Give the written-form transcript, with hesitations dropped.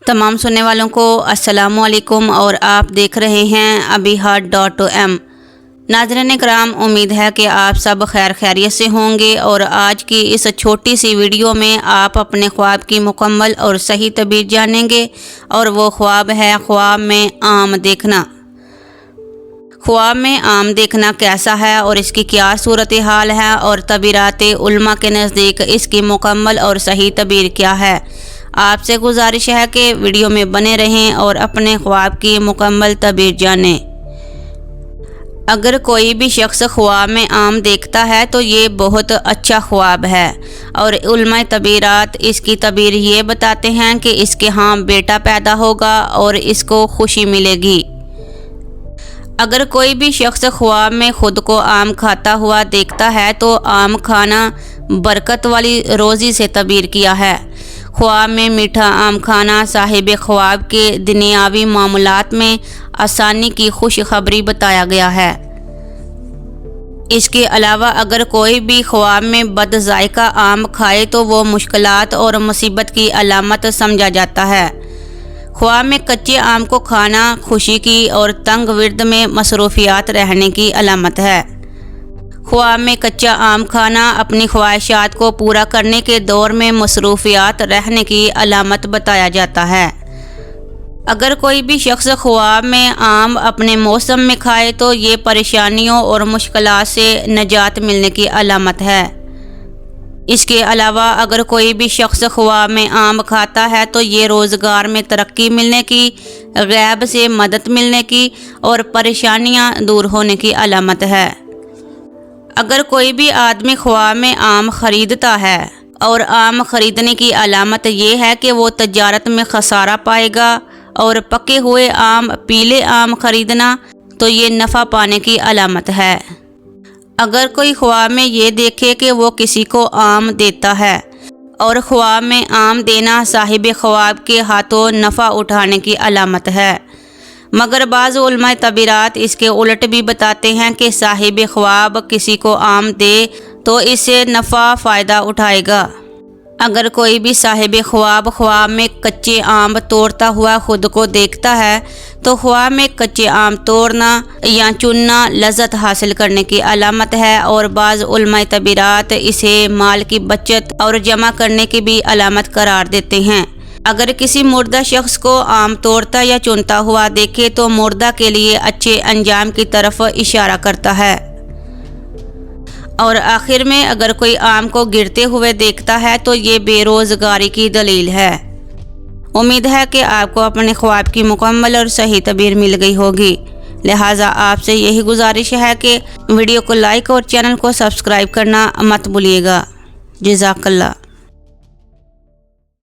تمام سننے والوں کو السلام علیکم اور آپ دیکھ رہے ہیں ابیہٹ.m۔ ناظرین کرام، امید ہے کہ آپ سب خیر خیریت سے ہوں گے اور آج کی اس چھوٹی سی ویڈیو میں آپ اپنے خواب کی مکمل اور صحیح تعبیر جانیں گے، اور وہ خواب ہے خواب میں آم دیکھنا۔ خواب میں آم دیکھنا کیسا ہے اور اس کی کیا صورتحال ہے، اور تعبیرات علماء کے نزدیک اس کی مکمل اور صحیح تعبیر کیا ہے۔ آپ سے گزارش ہے کہ ویڈیو میں بنے رہیں اور اپنے خواب کی مکمل تعبیر جانیں۔ اگر کوئی بھی شخص خواب میں آم دیکھتا ہے تو یہ بہت اچھا خواب ہے، اور علماء تعبیرات اس کی تعبیر یہ بتاتے ہیں کہ اس کے ہاں بیٹا پیدا ہوگا اور اس کو خوشی ملے گی۔ اگر کوئی بھی شخص خواب میں خود کو آم کھاتا ہوا دیکھتا ہے تو آم کھانا برکت والی روزی سے تعبیر کیا ہے۔ خواب میں میٹھا آم کھانا صاحب خواب کے دنیاوی معاملات میں آسانی کی خوشخبری بتایا گیا ہے۔ اس کے علاوہ اگر کوئی بھی خواب میں بد ذائقہ آم کھائے تو وہ مشکلات اور مصیبت کی علامت سمجھا جاتا ہے۔ خواب میں کچے آم کو کھانا خوشی کی اور تنگ ورد میں مصروفیات رہنے کی علامت ہے۔ خواب میں کچا آم کھانا اپنی خواہشات کو پورا کرنے کے دور میں مصروفیات رہنے کی علامت بتایا جاتا ہے۔ اگر کوئی بھی شخص خواب میں آم اپنے موسم میں کھائے تو یہ پریشانیوں اور مشکلات سے نجات ملنے کی علامت ہے۔ اس کے علاوہ اگر کوئی بھی شخص خواب میں آم کھاتا ہے تو یہ روزگار میں ترقی ملنے کی، غیب سے مدد ملنے کی اور پریشانیاں دور ہونے کی علامت ہے۔ اگر کوئی بھی آدمی خواب میں آم خریدتا ہے اور آم خریدنے کی علامت یہ ہے کہ وہ تجارت میں خسارہ پائے گا، اور پکے ہوئے آم، پیلے آم خریدنا تو یہ نفع پانے کی علامت ہے۔ اگر کوئی خواب میں یہ دیکھے کہ وہ کسی کو آم دیتا ہے اور خواب میں آم دینا صاحب خواب کے ہاتھوں نفع اٹھانے کی علامت ہے، مگر بعض علماء تعبیرات اس کے الٹ بھی بتاتے ہیں کہ صاحب خواب کسی کو آم دے تو اس سے نفع فائدہ اٹھائے گا۔ اگر کوئی بھی صاحب خواب میں کچے آم توڑتا ہوا خود کو دیکھتا ہے تو خواب میں کچے آم توڑنا یا چننا لذت حاصل کرنے کی علامت ہے، اور بعض علماء تعبیرات اسے مال کی بچت اور جمع کرنے کی بھی علامت قرار دیتے ہیں۔ اگر کسی مردہ شخص کو آم توڑتا یا چنتا ہوا دیکھے تو مردہ کے لیے اچھے انجام کی طرف اشارہ کرتا ہے۔ اور آخر میں اگر کوئی آم کو گرتے ہوئے دیکھتا ہے تو یہ بے روزگاری کی دلیل ہے۔ امید ہے کہ آپ کو اپنے خواب کی مکمل اور صحیح تعبیر مل گئی ہوگی، لہٰذا آپ سے یہی گزارش ہے کہ ویڈیو کو لائک اور چینل کو سبسکرائب کرنا مت بھولیے گا۔ جزاک اللہ۔